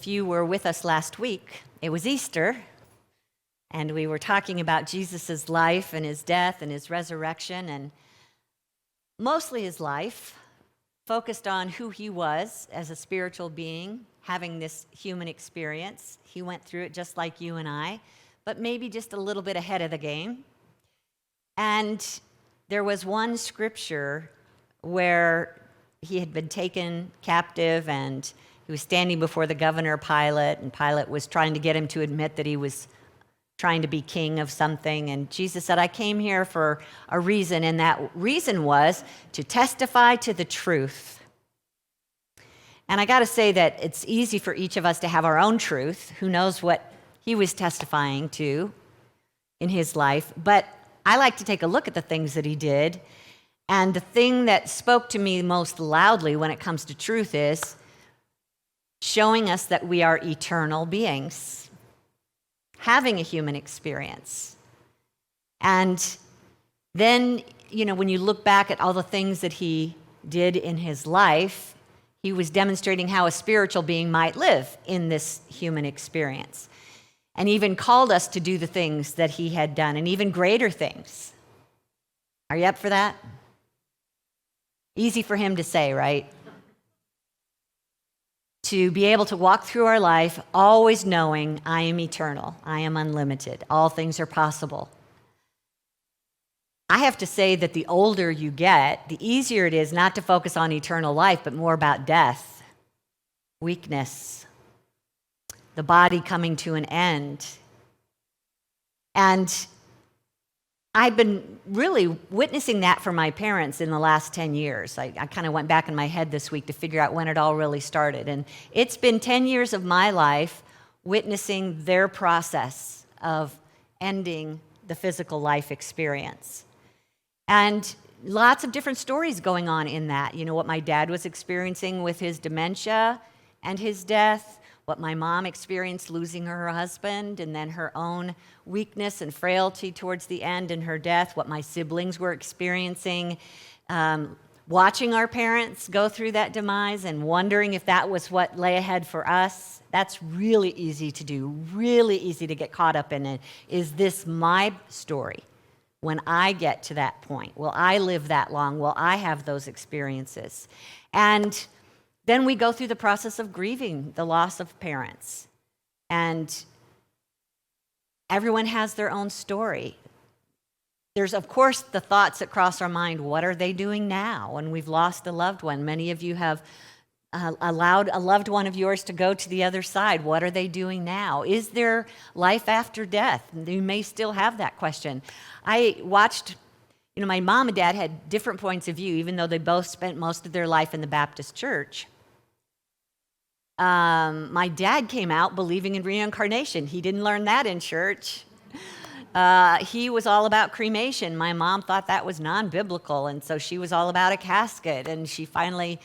If you were with us last week, it was Easter, and we were talking about Jesus' life and his death and his resurrection, and mostly his life, focused on who he was as a spiritual being, having this human experience. He went through it just like you and I, but maybe just a little bit ahead of the game. And there was one scripture where he had been taken captive and he was standing before the governor Pilate, and Pilate was trying to get him to admit that he was trying to be king of something. And Jesus said, I came here for a reason, and that reason was to testify to the truth. And I got to say that it's easy for each of us to have our own truth. Who knows what he was testifying to in his life? But I like to take a look at the things that he did. And the thing that spoke to me most loudly when it comes to truth is showing us that we are eternal beings, having a human experience. And then, when you look back at all the things that he did in his life, he was demonstrating how a spiritual being might live in this human experience. And even called us to do the things that he had done, and even greater things. Are you up for that? Easy for him to say, right? To be able to walk through our life always knowing I am eternal, I am unlimited, all things are possible. I have to say that the older you get, the easier it is not to focus on eternal life, but more about death, weakness, the body coming to an end. And I've been really witnessing that for my parents in the last 10 years. I kind of went back in my head this week to figure out when it all really started. And it's been 10 years of my life witnessing their process of ending the physical life experience. And lots of different stories going on in that. What my dad was experiencing with his dementia and his death, what my mom experienced losing her husband, and then her own weakness and frailty towards the end and her death, what my siblings were experiencing, watching our parents go through that demise and wondering if that was what lay ahead for us. That's really easy to do, really easy to get caught up in it. Is this my story? When I get to that point, will I live that long? Will I have those experiences? And then we go through the process of grieving the loss of parents. And everyone has their own story. There's, of course, the thoughts that cross our mind. What are they doing now when we've lost a loved one? Many of you have allowed a loved one of yours to go to the other side. What are they doing now? Is there life after death? You may still have that question. I watched, my mom and dad had different points of view, even though they both spent most of their life in the Baptist church. My dad came out believing in reincarnation. He didn't learn that in church. He was all about cremation. My mom thought that was non-biblical, and so she was all about a casket. And she finally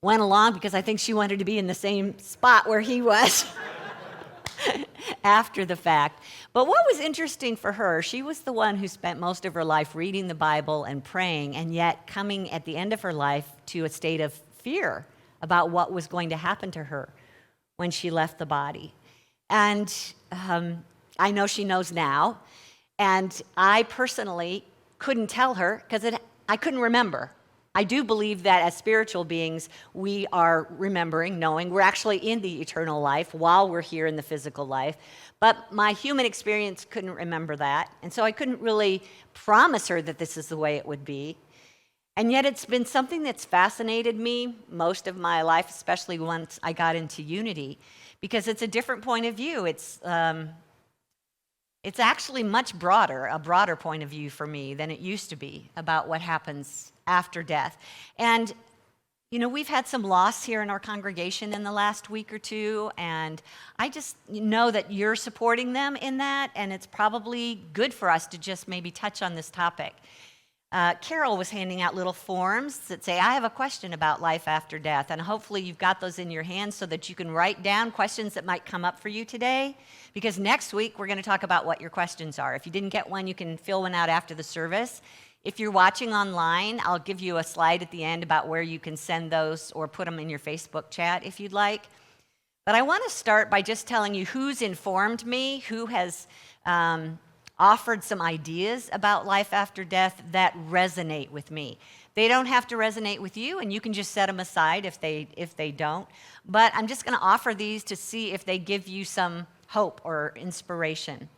went along because I think she wanted to be in the same spot where he was after the fact. But what was interesting for her, she was the one who spent most of her life reading the Bible and praying, and yet coming at the end of her life to a state of fear about what was going to happen to her when she left the body. And I know she knows now, and I personally couldn't tell her because I couldn't remember. I do believe that as spiritual beings, we are remembering, knowing we're actually in the eternal life while we're here in the physical life. But my human experience couldn't remember that, and so I couldn't really promise her that this is the way it would be. And yet it's been something that's fascinated me most of my life, especially once I got into Unity, because it's a different point of view. It's actually much broader, a broader point of view for me than it used to be about what happens after death. And, we've had some loss here in our congregation in the last week or two, and I just know that you're supporting them in that, and it's probably good for us to just maybe touch on this topic. Carol was handing out little forms that say, I have a question about life after death, and hopefully you've got those in your hands so that you can write down questions that might come up for you today, because next week we're going to talk about what your questions are. If you didn't get one, you can fill one out after the service. If you're watching online, I'll give you a slide at the end about where you can send those or put them in your Facebook chat if you'd like. But I want to start by just telling you who's informed me, who has offered some ideas about life after death that resonate with me. They don't have to resonate with you, and you can just set them aside if they don't. But I'm just going to offer these to see if they give you some hope or inspiration.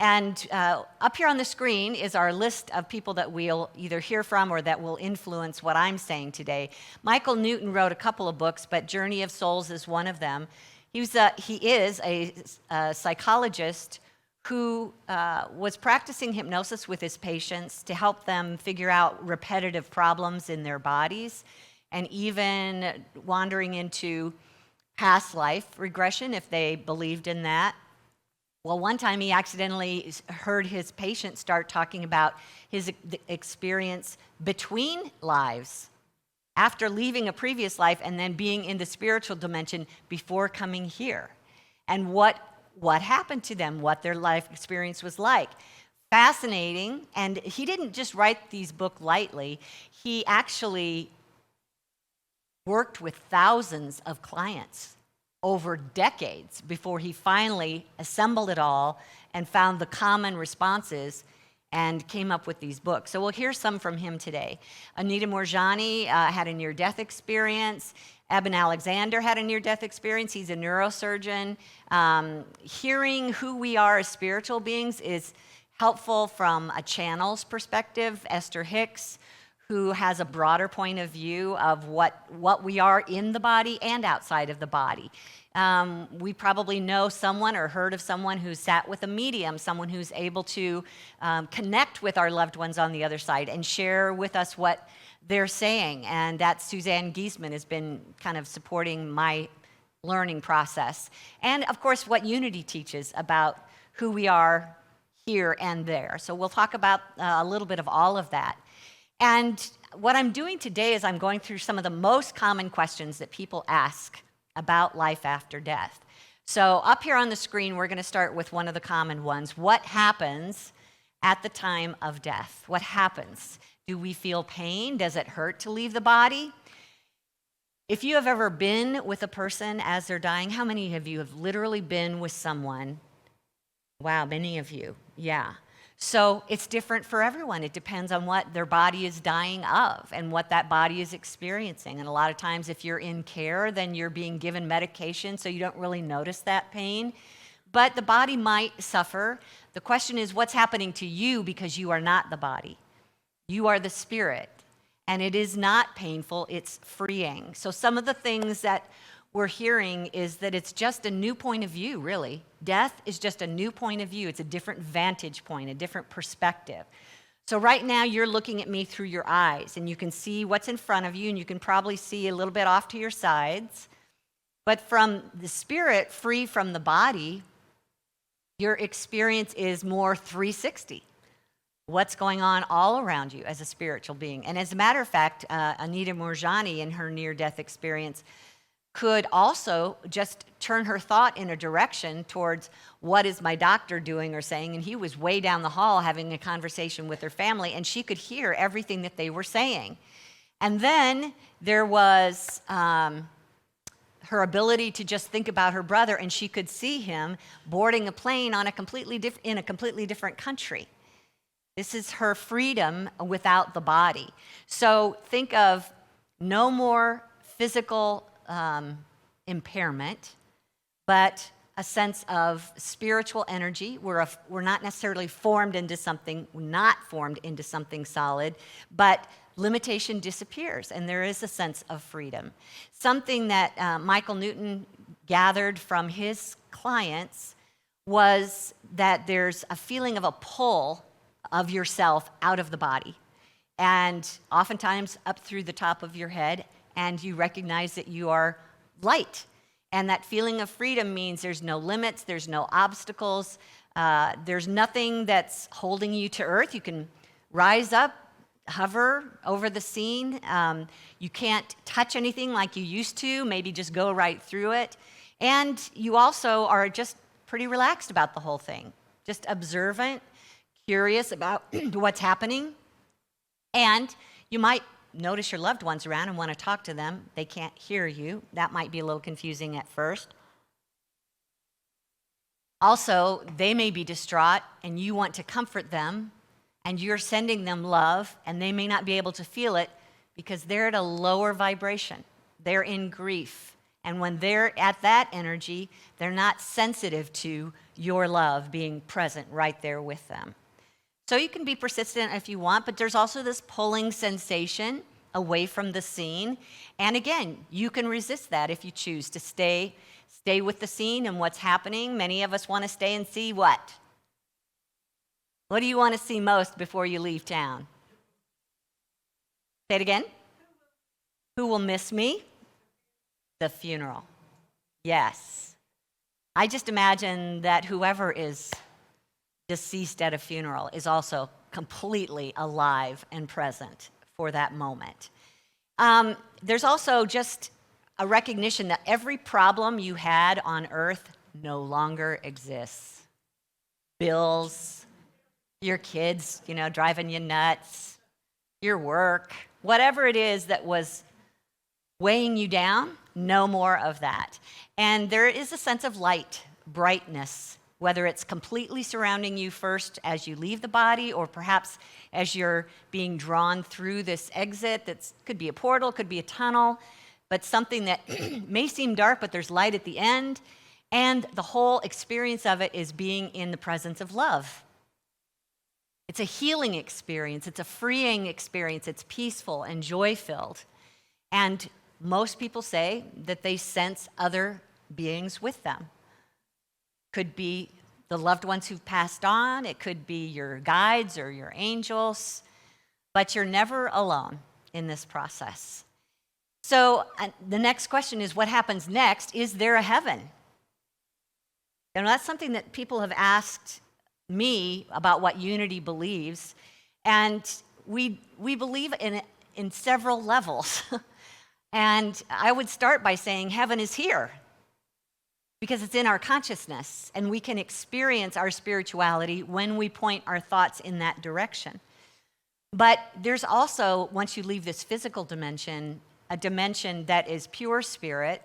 And up here on the screen is our list of people that we'll either hear from or that will influence what I'm saying today. Michael Newton wrote a couple of books, but Journey of Souls is one of them. He is a psychologist who was practicing hypnosis with his patients to help them figure out repetitive problems in their bodies and even wandering into past life regression if they believed in that. Well, one time he accidentally heard his patient start talking about his experience between lives, after leaving a previous life and then being in the spiritual dimension before coming here, and what happened to them, what their life experience was like. Fascinating, and he didn't just write these books lightly. He actually worked with thousands of clients over decades before he finally assembled it all and found the common responses and came up with these books. So we'll hear some from him today. Anita Moorjani had a near-death experience. Eben Alexander had a near-death experience. He's a neurosurgeon. Hearing who we are as spiritual beings is helpful from a channel's perspective. Esther Hicks, who has a broader point of view of what we are in the body and outside of the body. We probably know someone or heard of someone who's sat with a medium, someone who's able to connect with our loved ones on the other side and share with us what they're saying. And that Suzanne Giesman has been kind of supporting my learning process. And of course, what Unity teaches about who we are here and there. So we'll talk about a little bit of all of that. And what I'm doing today is I'm going through some of the most common questions that people ask about life after death. So up here on the screen, we're going to start with one of the common ones. What happens at the time of death? What happens? Do we feel pain? Does it hurt to leave the body? If you have ever been with a person as they're dying, how many of you have literally been with someone? Wow, many of you. Yeah. So it's different for everyone. It depends on what their body is dying of and what that body is experiencing. And a lot of times if you're in care, then you're being given medication, so you don't really notice that pain. But the body might suffer. The question is, what's happening to you, because you are not the body. You are the spirit. And it is not painful, it's freeing. So some of the things that we're hearing is that it's just a new point of view, really. Death is just a new point of view. It's a different vantage point, a different perspective. So right now you're looking at me through your eyes, and you can see what's in front of you, and you can probably see a little bit off to your sides. But from the spirit, free from the body, your experience is more 360. What's going on all around you as a spiritual being. And as a matter of fact, Anita Moorjani in her near-death experience could also just turn her thought in a direction towards what is my doctor doing or saying, and he was way down the hall having a conversation with her family, and she could hear everything that they were saying. And then there was her ability to just think about her brother, and she could see him boarding a plane on in a completely different country. This is her freedom without the body. So think of no more physical impairment, but a sense of spiritual energy. We're not necessarily formed into something solid, but limitation disappears, and there is a sense of freedom. Something that Michael Newton gathered from his clients was that there's a feeling of a pull of yourself out of the body, and oftentimes up through the top of your head, and you recognize that you are light. And that feeling of freedom means there's no limits, there's no obstacles, there's nothing that's holding you to earth. You can rise up, hover over the scene. You can't touch anything like you used to, maybe just go right through it. And you also are just pretty relaxed about the whole thing, just observant, curious about what's happening. And you might notice your loved ones around and want to talk to them. They can't hear you. That might be a little confusing at first. Also, they may be distraught and you want to comfort them and you're sending them love and they may not be able to feel it because they're at a lower vibration. They're in grief. And when they're at that energy, they're not sensitive to your love being present right there with them. So you can be persistent if you want, but there's also this pulling sensation away from the scene. And again, you can resist that if you choose to stay with the scene and what's happening. Many of us want to stay and see what? What do you want to see most before you leave town? Say it again. Who will miss me? The funeral. Yes. I just imagine that whoever is deceased at a funeral is also completely alive and present for that moment. There's also just a recognition that every problem you had on earth no longer exists. Bills, your kids, driving you nuts, your work, whatever it is that was weighing you down, no more of that. And there is a sense of light, brightness, whether it's completely surrounding you first as you leave the body or perhaps as you're being drawn through this exit. That could be a portal, could be a tunnel, but something that may seem dark, but there's light at the end. And the whole experience of it is being in the presence of love. It's a healing experience. It's a freeing experience. It's peaceful and joy-filled. And most people say that they sense other beings with them. Could be the loved ones who've passed on. It could be your guides or your angels. But you're never alone in this process. So the next question is, what happens next? Is there a heaven? And that's something that people have asked me about what Unity believes. And we believe in it in several levels. And I would start by saying heaven is here because it's in our consciousness and we can experience our spirituality when we point our thoughts in that direction. But there's also, once you leave this physical dimension, a dimension that is pure spirit,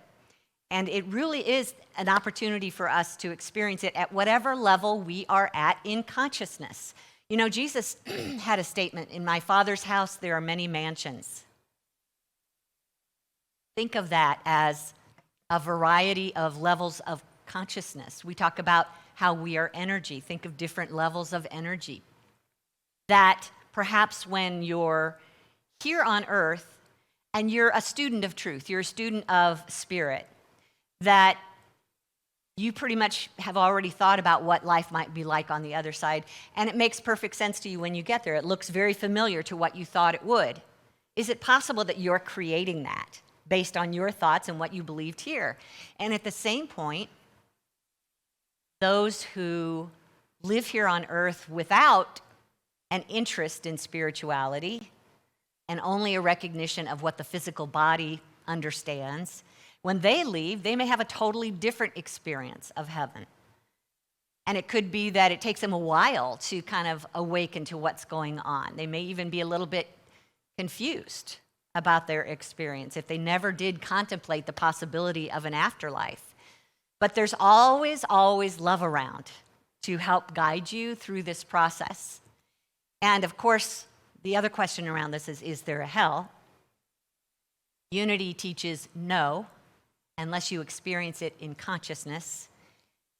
and it really is an opportunity for us to experience it at whatever level we are at in consciousness. Jesus had a statement, "In my Father's house there are many mansions." Think of that as a variety of levels of consciousness. We talk about how we are energy. Think of different levels of energy. That perhaps when you're here on earth and you're a student of truth, you're a student of spirit, that you pretty much have already thought about what life might be like on the other side, and it makes perfect sense to you when you get there. It looks very familiar to what you thought it would. Is it possible that you're creating that based on your thoughts and what you believed here? And at the same point, those who live here on earth without an interest in spirituality and only a recognition of what the physical body understands, when they leave, they may have a totally different experience of heaven. And it could be that it takes them a while to kind of awaken to what's going on. They may even be a little bit confused about their experience if they never did contemplate the possibility of an afterlife. But there's always, always love around to help guide you through this process. And of course, the other question around this is there a hell? Unity teaches no, unless you experience it in consciousness.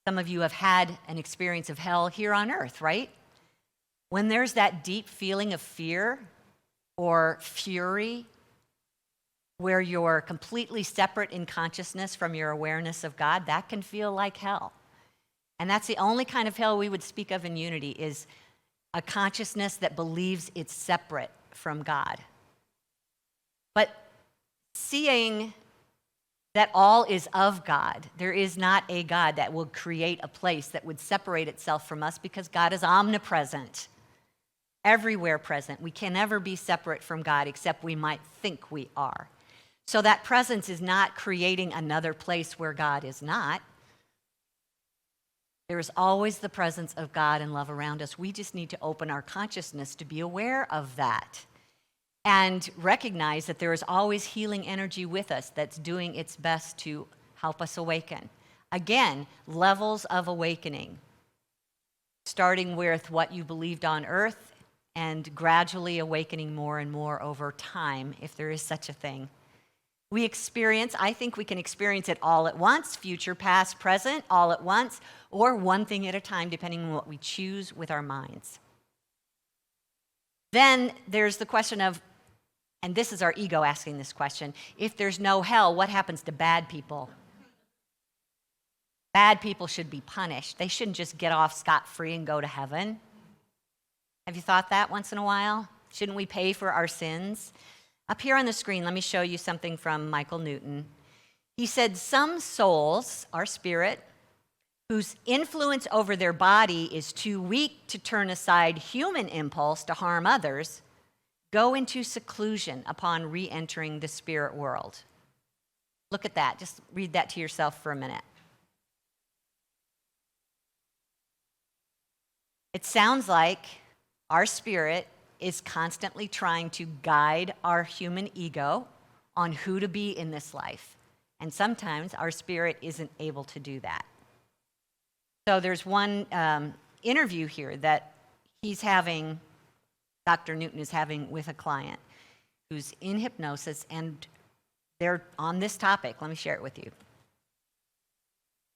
Some of you have had an experience of hell here on earth, right? When there's that deep feeling of fear or fury, where you're completely separate in consciousness from your awareness of God, that can feel like hell. And that's the only kind of hell we would speak of in Unity, is a consciousness that believes it's separate from God. But seeing that all is of God, there is not a God that will create a place that would separate itself from us, because God is omnipresent, everywhere present. We can never be separate from God except we might think we are. So that presence is not creating another place where God is not. There is always the presence of God and love around us. We just need to open our consciousness to be aware of that and recognize that there is always healing energy with us that's doing its best to help us awaken. Again, levels of awakening, starting with what you believed on earth and gradually awakening more and more over time, if there is such a thing. I think we can experience it all at once, future, past, present, all at once, or one thing at a time, depending on what we choose with our minds. Then there's the question of, and this is our ego asking this question, if there's no hell, what happens to bad people? Bad people should be punished. They shouldn't just get off scot-free and go to heaven. Have you thought that once in a while? Shouldn't we pay for our sins? Up here on the screen, let me show you something from Michael Newton. He said, some souls, our spirit, whose influence over their body is too weak to turn aside human impulse to harm others, go into seclusion upon re-entering the spirit world. Look at that. Just read that to yourself for a minute. It sounds like our spirit is constantly trying to guide our human ego on who to be in this life. And sometimes our spirit isn't able to do that. So there's one interview here that Dr. Newton is having with a client who's in hypnosis, and they're on this topic. Let me share it with you.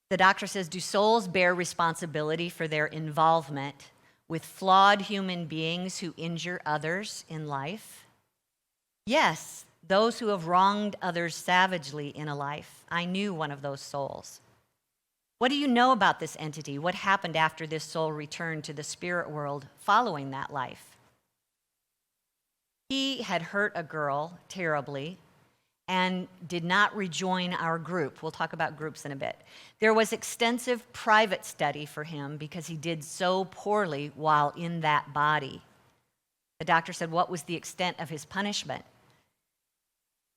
The doctor says, do souls bear responsibility for their involvement with flawed human beings who injure others in life? Yes, those who have wronged others savagely in a life. I knew one of those souls. What do you know about this entity? What happened after this soul returned to the spirit world following that life? He had hurt a girl terribly and did not rejoin our group. We'll talk about groups in a bit. There was extensive private study for him because he did so poorly while in that body. The doctor said, what was the extent of his punishment?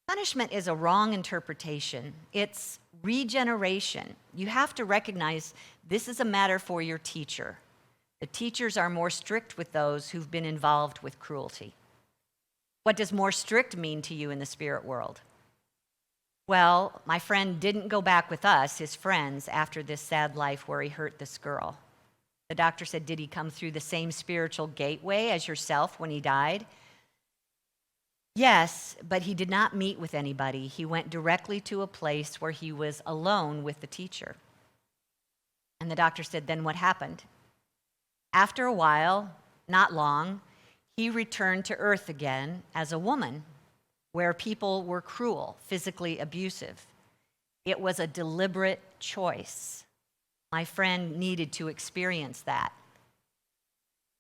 Punishment is a wrong interpretation. It's regeneration. You have to recognize this is a matter for your teacher. The teachers are more strict with those who've been involved with cruelty. What does more strict mean to you in the spirit world? Well, my friend didn't go back with us, his friends, after this sad life where he hurt this girl. The doctor said, did he come through the same spiritual gateway as yourself when he died? Yes, but he did not meet with anybody. He went directly to a place where he was alone with the teacher. And the doctor said, then what happened? After a while, not long, he returned to earth again as a woman, where people were cruel, physically abusive. It was a deliberate choice. My friend needed to experience that.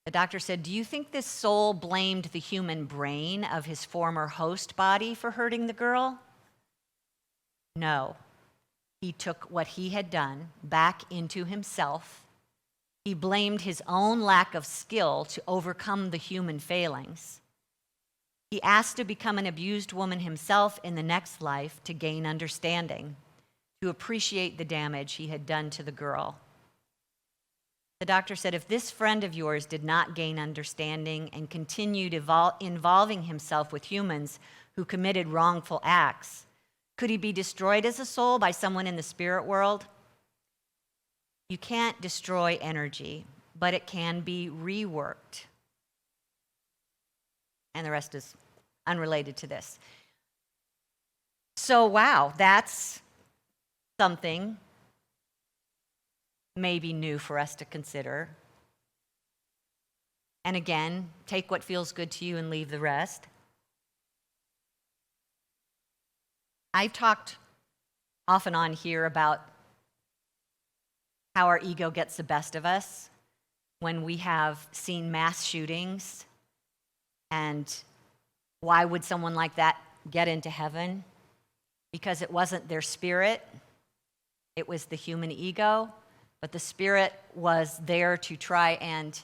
The doctor said, do you think this soul blamed the human brain of his former host body for hurting the girl? No. He took what he had done back into himself. He blamed his own lack of skill to overcome the human failings. He asked to become an abused woman himself in the next life to gain understanding, to appreciate the damage he had done to the girl. The doctor said, if this friend of yours did not gain understanding and continued involving himself with humans who committed wrongful acts, could he be destroyed as a soul by someone in the spirit world? You can't destroy energy, but it can be reworked. And the rest is unrelated to this. So, wow, that's something maybe new for us to consider. And again, take what feels good to you and leave the rest. I've talked off and on here about how our ego gets the best of us when we have seen mass shootings. And why would someone like that get into heaven? Because it wasn't their spirit, it was the human ego, but the spirit was there to try and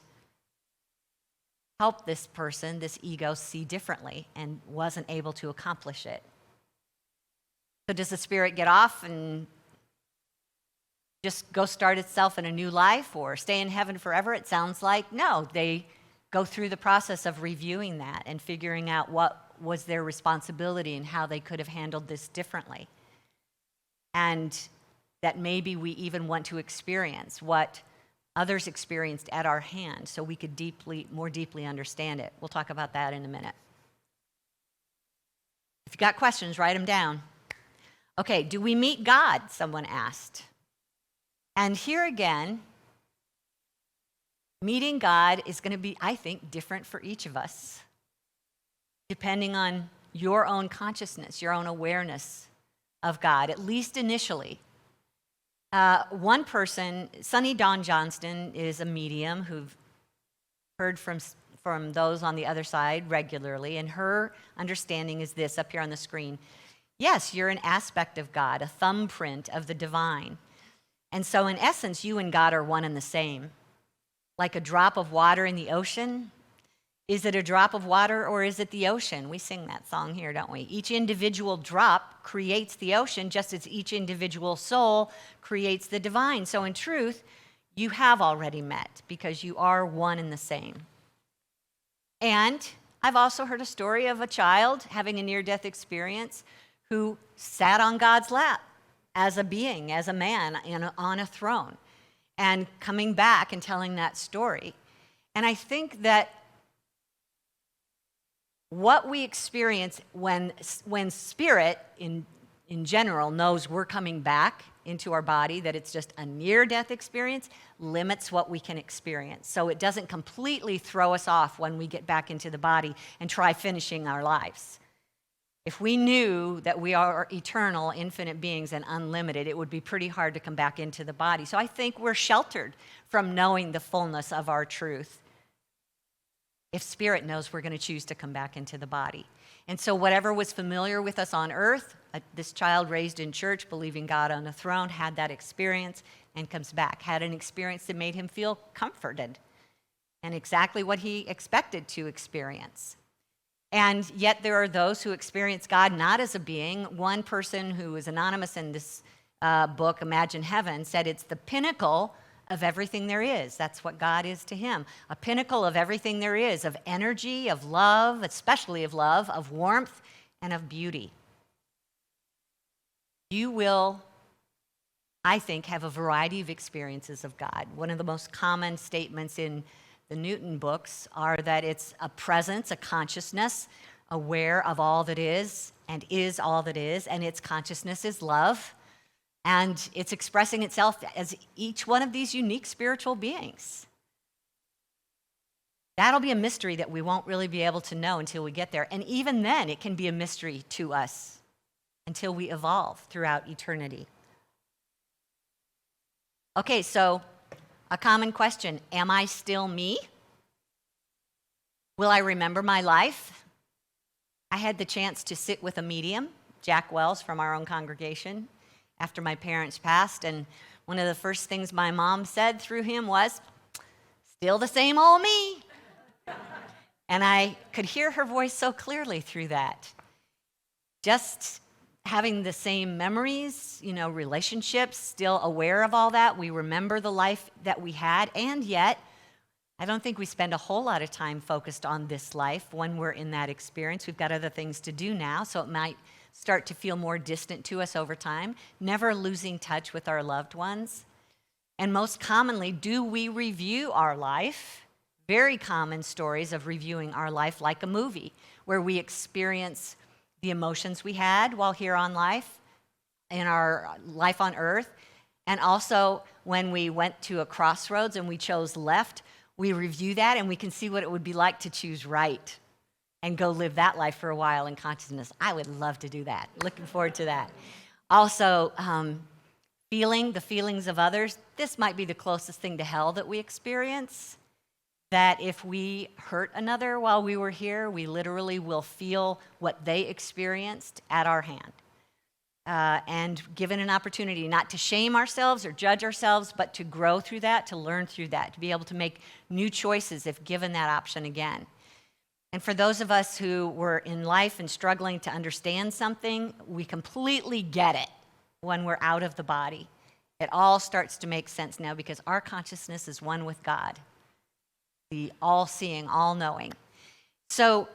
help this person, this ego, see differently and wasn't able to accomplish it. So does the spirit get off and just go start itself in a new life or stay in heaven forever? It sounds like no, they go through the process of reviewing that and figuring out what was their responsibility and how they could have handled this differently. And that maybe we even want to experience what others experienced at our hand so we could more deeply understand it. We'll talk about that in a minute. If you've got questions, write them down. Okay, do we meet God? Someone asked. And here again, meeting God is going to be, I think, different for each of us, depending on your own consciousness, your own awareness of God, at least initially. One person, Sunny Dawn Johnston, is a medium who've heard from those on the other side regularly, and her understanding is this up here on the screen. Yes, you're an aspect of God, a thumbprint of the divine. And so in essence, you and God are one and the same. Like a drop of water in the ocean. Is it a drop of water or is it the ocean? We sing that song here, don't we? Each individual drop creates the ocean just as each individual soul creates the divine. So in truth, you have already met because you are one and the same. And I've also heard a story of a child having a near-death experience who sat on God's lap as a being, as a man on a throne, and coming back and telling that story. And I think that what we experience when spirit in general knows we're coming back into our body, that it's just a near-death experience, limits what we can experience. So it doesn't completely throw us off when we get back into the body and try finishing our lives. If we knew that we are eternal, infinite beings and unlimited, it would be pretty hard to come back into the body. So I think we're sheltered from knowing the fullness of our truth. If spirit knows we're going to choose to come back into the body. And so whatever was familiar with us on earth, this child raised in church, believing God on the throne, had that experience and comes back, had an experience that made him feel comforted and exactly what he expected to experience. And yet there are those who experience God not as a being. One person who is anonymous in this book, Imagine Heaven, said it's the pinnacle of everything there is. That's what God is to him. A pinnacle of everything there is, of energy, of love, especially of love, of warmth, and of beauty. You will, I think, have a variety of experiences of God. One of the most common statements in the Newton books are that it's a presence, a consciousness, aware of all that is and is all that is, and its consciousness is love. And it's expressing itself as each one of these unique spiritual beings. That'll be a mystery that we won't really be able to know until we get there. And even then, it can be a mystery to us until we evolve throughout eternity. Okay, so a common question, am I still me? Will I remember my life? I had the chance to sit with a medium, Jack Wells from our own congregation, after my parents passed, and one of the first things my mom said through him was, "Still the same old me." And I could hear her voice so clearly through that. Just having the same memories, relationships, still aware of all that. We remember the life that we had, and yet I don't think we spend a whole lot of time focused on this life when we're in that experience. We've got other things to do now, so it might start to feel more distant to us over time, never losing touch with our loved ones. And most commonly, do we review our life? Very common stories of reviewing our life like a movie, where we experience the emotions we had while here on life, in our life on earth, and also when we went to a crossroads and we chose left, we review that and we can see what it would be like to choose right and go live that life for a while in consciousness. I would love to do that. Looking forward to that. Also, feeling the feelings of others. This might be the closest thing to hell that we experience. That if we hurt another while we were here, we literally will feel what they experienced at our hand. And given an opportunity not to shame ourselves or judge ourselves, but to grow through that, to learn through that, to be able to make new choices if given that option again. And for those of us who were in life and struggling to understand something, we completely get it when we're out of the body. It all starts to make sense now because our consciousness is one with God, the all-seeing, all-knowing. So,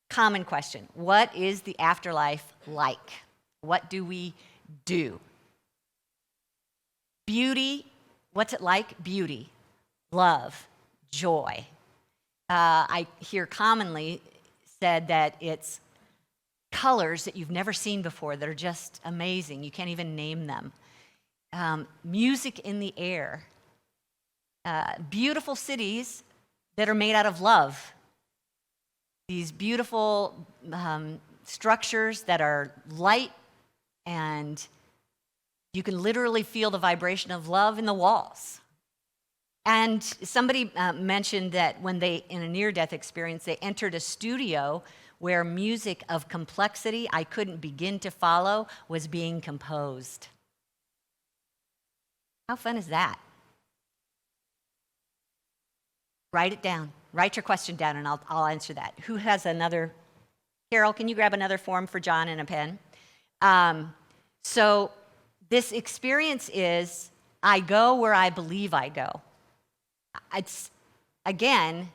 common question, what is the afterlife like? What do we do? Beauty, what's it like? Beauty, love, joy. I hear commonly said that it's colors that you've never seen before that are just amazing. You can't even name them. Music in the air. Beautiful cities that are made out of love. These beautiful structures that are light, and you can literally feel the vibration of love in the walls. And somebody mentioned that when they, in a near-death experience, they entered a studio where music of complexity I couldn't begin to follow was being composed. How fun is that? Write it down. Write your question down, and I'll answer that. Who has another? Carol, can you grab another form for John and a pen? So this experience is, I go where I believe I go. It's, again,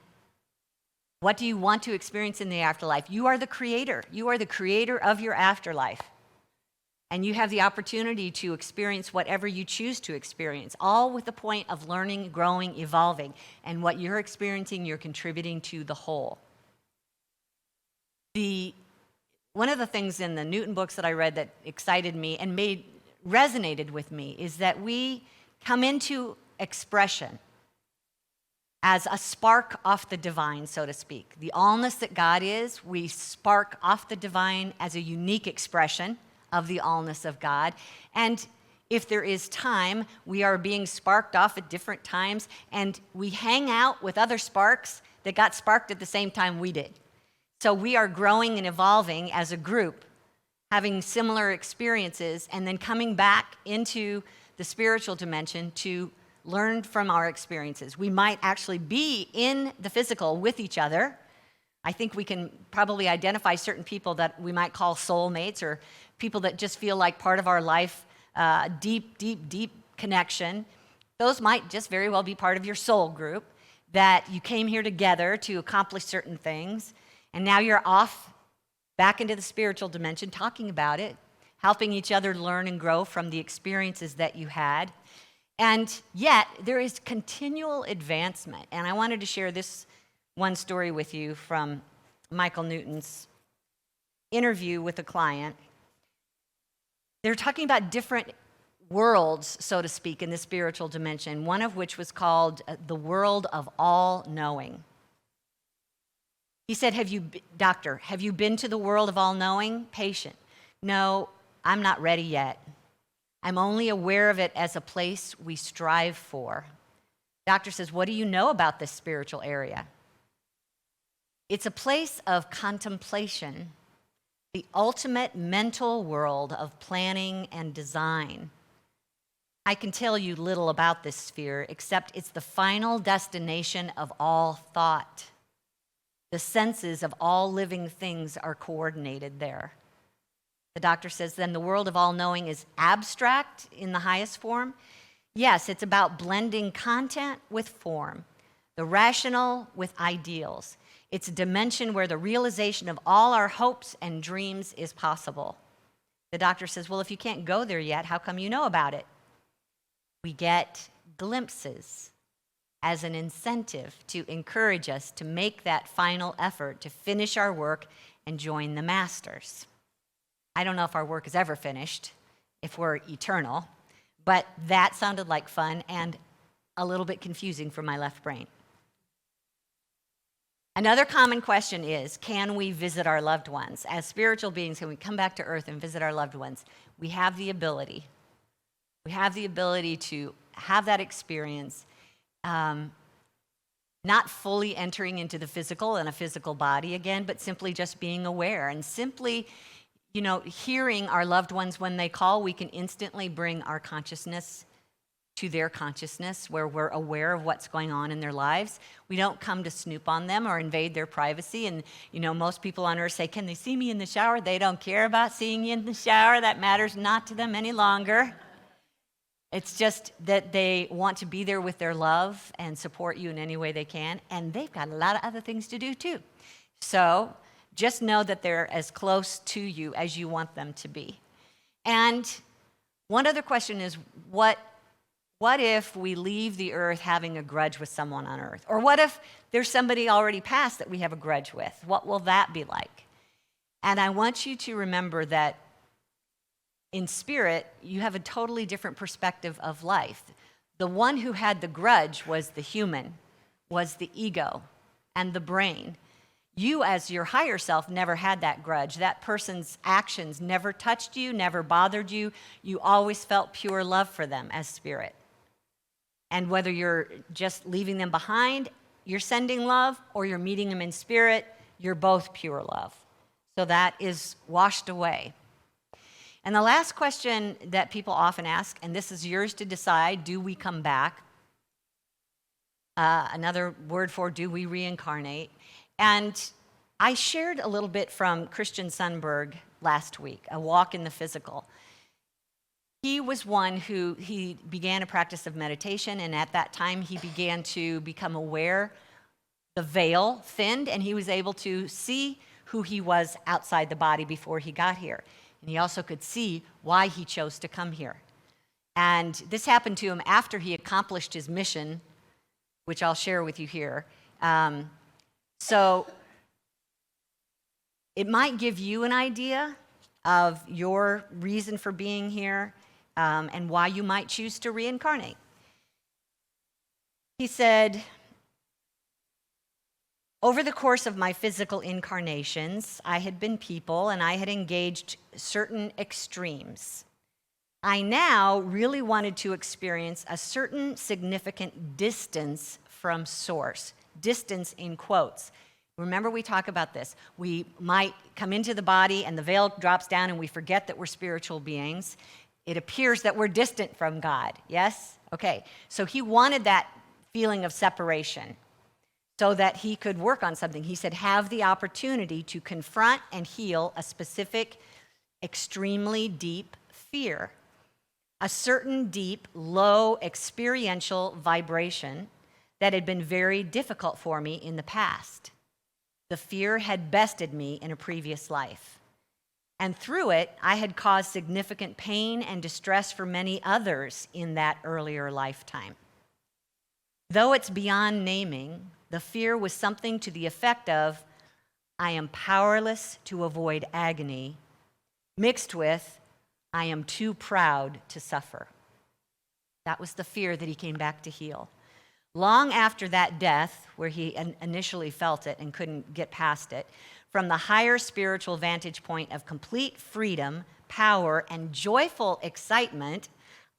what do you want to experience in the afterlife? You are the creator. You are the creator of your afterlife. And you have the opportunity to experience whatever you choose to experience, all with the point of learning, growing, evolving. And what you're experiencing, you're contributing to the whole. One of the things in the Newton books that I read that excited me and resonated with me is that we come into expression as a spark off the divine, so to speak. The allness that God is, we spark off the divine as a unique expression of the allness of God. And if there is time, we are being sparked off at different times, and we hang out with other sparks that got sparked at the same time we did. So we are growing and evolving as a group, having similar experiences, and then coming back into the spiritual dimension to learn from our experiences. We might actually be in the physical with each other. I think we can probably identify certain people that we might call soulmates, or people that just feel like part of our life, deep, deep, deep connection. Those might just very well be part of your soul group, that you came here together to accomplish certain things, and now you're off back into the spiritual dimension talking about it, helping each other learn and grow from the experiences that you had. And yet, there is continual advancement. And I wanted to share this one story with you from Michael Newton's interview with a client. They're talking about different worlds, so to speak, in the spiritual dimension, one of which was called the world of all knowing. He said, Doctor, have you been to the world of all knowing? Patient, no, I'm not ready yet. I'm only aware of it as a place we strive for. Doctor says, what do you know about this spiritual area? It's a place of contemplation, the ultimate mental world of planning and design. I can tell you little about this sphere, except it's the final destination of all thought. The senses of all living things are coordinated there. The doctor says, then the world of all knowing is abstract in the highest form? Yes, it's about blending content with form, the rational with ideals. It's a dimension where the realization of all our hopes and dreams is possible. The doctor says, well, if you can't go there yet, how come you know about it? We get glimpses as an incentive to encourage us to make that final effort to finish our work and join the masters. I don't know if our work is ever finished, if we're eternal, but that sounded like fun and a little bit confusing for my left brain. Another common question is, can we visit our loved ones? As spiritual beings, can we come back to earth and visit our loved ones? We have the ability. We have the ability to have that experience, not fully entering into the physical and a physical body again, but simply just being aware and simply, hearing our loved ones when they call. We can instantly bring our consciousness to their consciousness, where we're aware of what's going on in their lives. We don't come to snoop on them or invade their privacy. And, most people on earth say, can they see me in the shower? They don't care about seeing you in the shower. That matters not to them any longer. It's just that they want to be there with their love and support you in any way they can. And they've got a lot of other things to do too. So just know that they're as close to you as you want them to be. And one other question is, what What if we leave the earth having a grudge with someone on earth? Or what if there's somebody already passed that we have a grudge with? What will that be like? And I want you to remember that in spirit, you have a totally different perspective of life. The one who had the grudge was the human, was the ego, and the brain. You, as your higher self, never had that grudge. That person's actions never touched you, never bothered you. You always felt pure love for them as spirit. And whether you're just leaving them behind, you're sending love, or you're meeting them in spirit, you're both pure love. So that is washed away. And the last question that people often ask, and this is yours to decide, do we come back? Another word for do we reincarnate? And I shared a little bit from Christian Sundberg last week, A Walk in the Physical. He was one who, he began a practice of meditation, and at that time he began to become aware. The veil thinned, and he was able to see who he was outside the body before he got here. And he also could see why he chose to come here. And this happened to him after he accomplished his mission, which I'll share with you here. So it might give you an idea of your reason for being here and why you might choose to reincarnate. He said, over the course of my physical incarnations, I had been people and I had engaged certain extremes. I now really wanted to experience a certain significant distance from source. Distance in quotes. Remember, we talk about this. We might come into the body and the veil drops down and we forget that we're spiritual beings. It appears that we're distant from God. Yes? Okay. So he wanted that feeling of separation so that he could work on something. He said, have the opportunity to confront and heal a specific, extremely deep fear. A certain deep, low, experiential vibration that had been very difficult for me in the past. The fear had bested me in a previous life. And through it, I had caused significant pain and distress for many others in that earlier lifetime. Though it's beyond naming, the fear was something to the effect of, I am powerless to avoid agony, mixed with, I am too proud to suffer. That was the fear that he came back to heal. Long after that death, where he initially felt it and couldn't get past it, from the higher spiritual vantage point of complete freedom, power, and joyful excitement,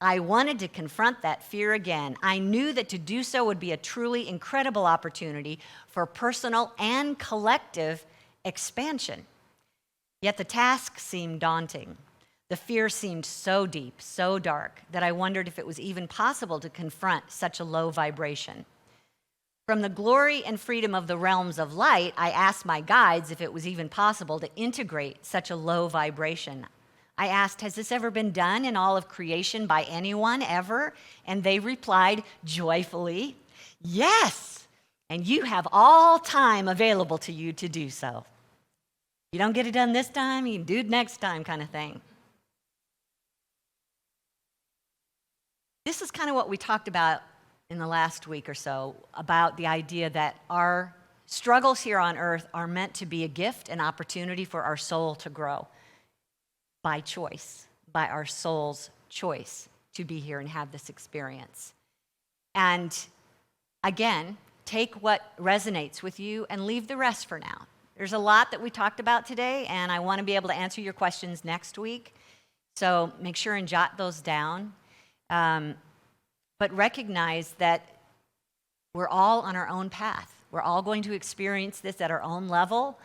I wanted to confront that fear again. I knew that to do so would be a truly incredible opportunity for personal and collective expansion. Yet the task seemed daunting. The fear seemed so deep, so dark, that I wondered if it was even possible to confront such a low vibration. From the glory and freedom of the realms of light, I asked my guides if it was even possible to integrate such a low vibration. I asked, has this ever been done in all of creation by anyone ever? And they replied joyfully, yes, and you have all time available to you to do so. You don't get it done this time, you can do it next time kind of thing. This is kind of what we talked about in the last week or so, about the idea that our struggles here on earth are meant to be a gift, an opportunity for our soul to grow by choice, by our soul's choice to be here and have this experience. And again, take what resonates with you and leave the rest for now. There's a lot that we talked about today, and I want to be able to answer your questions next week. So make sure and jot those down. But recognize that we're all on our own path. We're all going to experience this at our own level,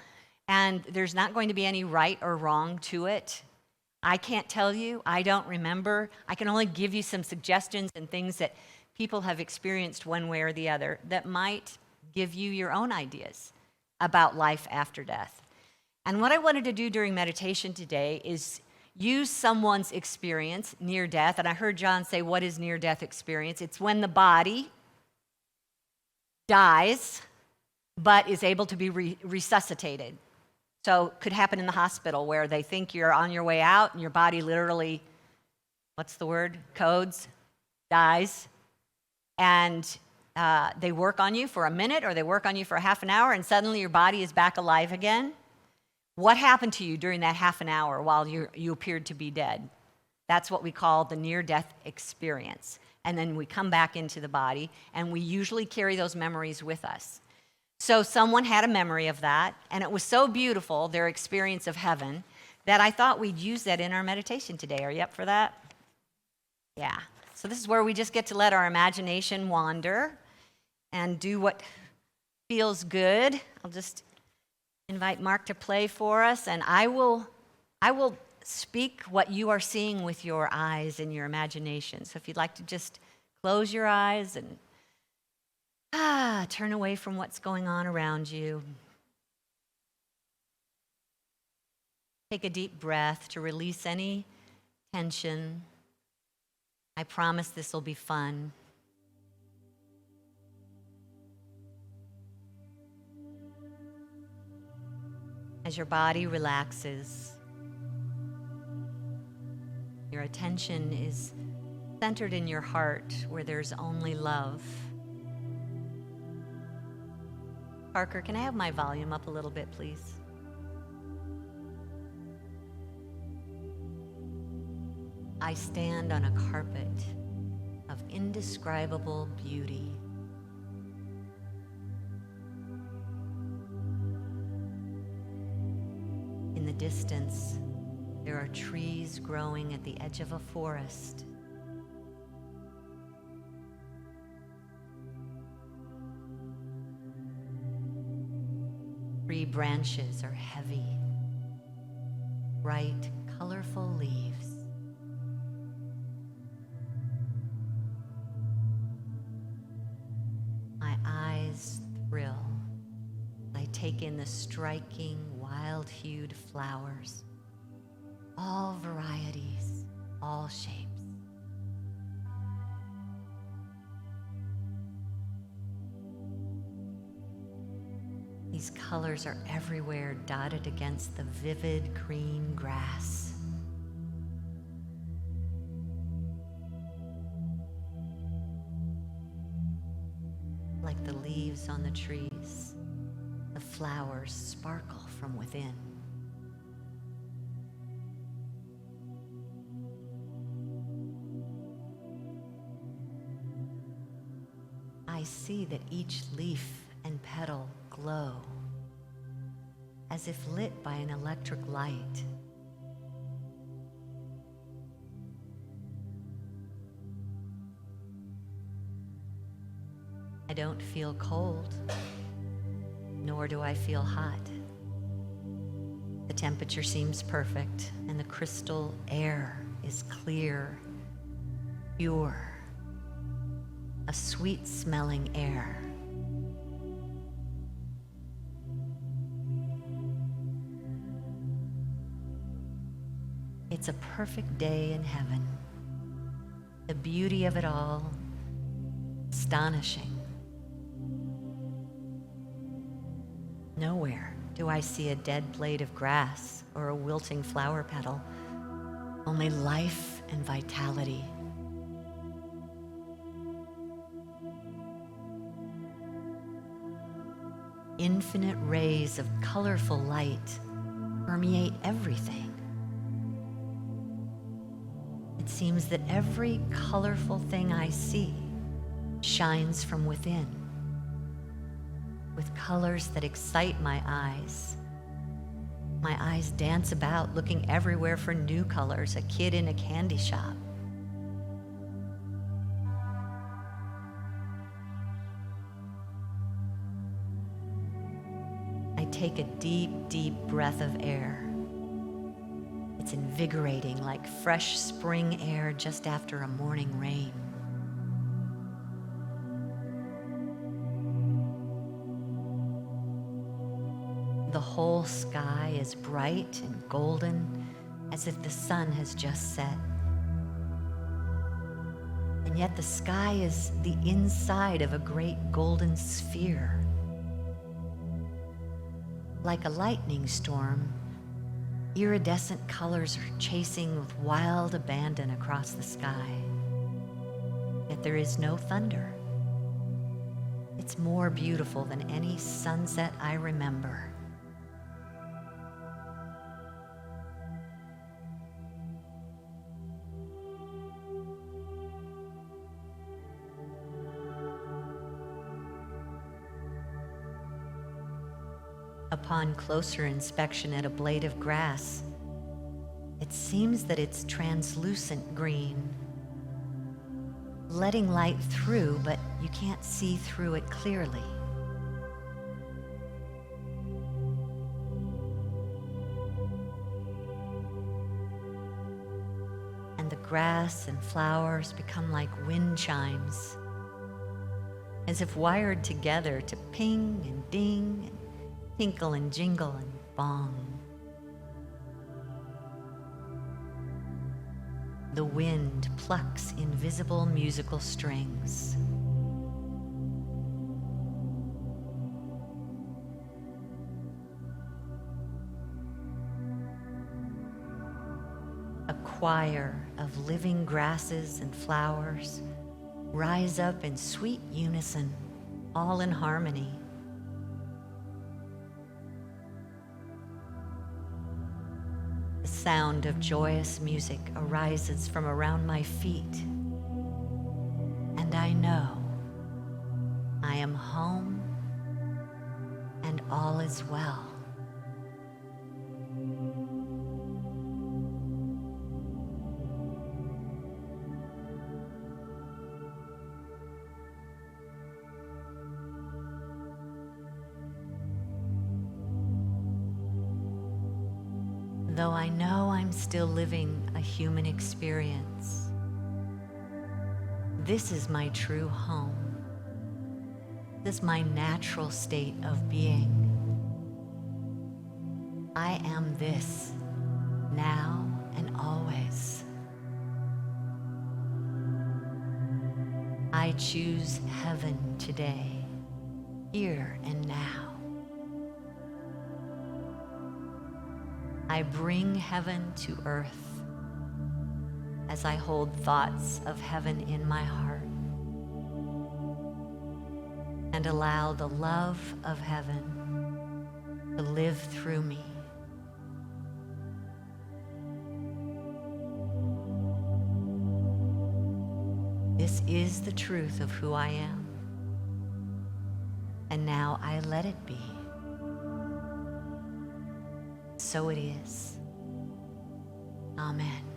and there's not going to be any right or wrong to it. I can't tell you. I don't remember. I can only give you some suggestions and things that people have experienced one way or the other that might give you your own ideas about life after death. And what I wanted to do during meditation today is use someone's experience near death. And I heard John say, what is near-death experience? It's when the body dies but is able to be resuscitated. So it could happen in the hospital where they think you're on your way out and your body literally, what's the word? Codes, dies. and they work on you for a minute or they work on you for half an hour, and suddenly your body is back alive again. What happened to you during that half an hour while you appeared to be dead? That's what we call the near-death experience. And then we come back into the body, and we usually carry those memories with us. So someone had a memory of that, and it was so beautiful, their experience of heaven, that I thought we'd use that in our meditation today. Are you up for that? Yeah. So this is where we just get to let our imagination wander and do what feels good. I'll just invite Mark to play for us, and I will speak what you are seeing with your eyes and your imagination. So if you'd like to just close your eyes and turn away from what's going on around you. Take a deep breath to release any tension. I promise this will be fun. As your body relaxes, your attention is centered in your heart where there's only love. Parker, can I have my volume up a little bit, please? I stand on a carpet of indescribable beauty. In the distance, there are trees growing at the edge of a forest. Tree branches are heavy, bright, colorful leaves. My eyes thrill. I take in the striking, wild-hued flowers, all varieties, all shapes. These colors are everywhere, dotted against the vivid green grass. Like the leaves on the trees, the flowers sparkle from within. I see that each leaf and petal glow as if lit by an electric light. I don't feel cold, nor do I feel hot. The temperature seems perfect, and the crystal air is clear, pure, a sweet-smelling air. It's a perfect day in heaven. The beauty of it all, astonishing. Nowhere do I see a dead blade of grass or a wilting flower petal, only life and vitality. Infinite rays of colorful light permeate everything. It seems that every colorful thing I see shines from within, with colors that excite my eyes. My eyes dance about, looking everywhere for new colors, a kid in a candy shop. I take a deep, deep breath of air. It's invigorating, like fresh spring air just after a morning rain. The whole sky is bright and golden, as if the sun has just set. And yet the sky is the inside of a great golden sphere. Like a lightning storm, iridescent colors are chasing with wild abandon across the sky. Yet there is no thunder, that's more beautiful than any sunset I remember. Upon closer inspection at a blade of grass, it seems that it's translucent green, letting light through, but you can't see through it clearly. And the grass and flowers become like wind chimes, as if wired together to ping and ding and tinkle and jingle and bong. The wind plucks invisible musical strings. A choir of living grasses and flowers rise up in sweet unison, all in harmony. The sound of joyous music arises from around my feet, and I know I am home and all is well. Though I know I'm still living a human experience, this is my true home. This is my natural state of being. I am this, now and always. I choose heaven today, here and now. I bring heaven to earth as I hold thoughts of heaven in my heart and allow the love of heaven to live through me. This is the truth of who I am, and now I let it be. So it is. Amen.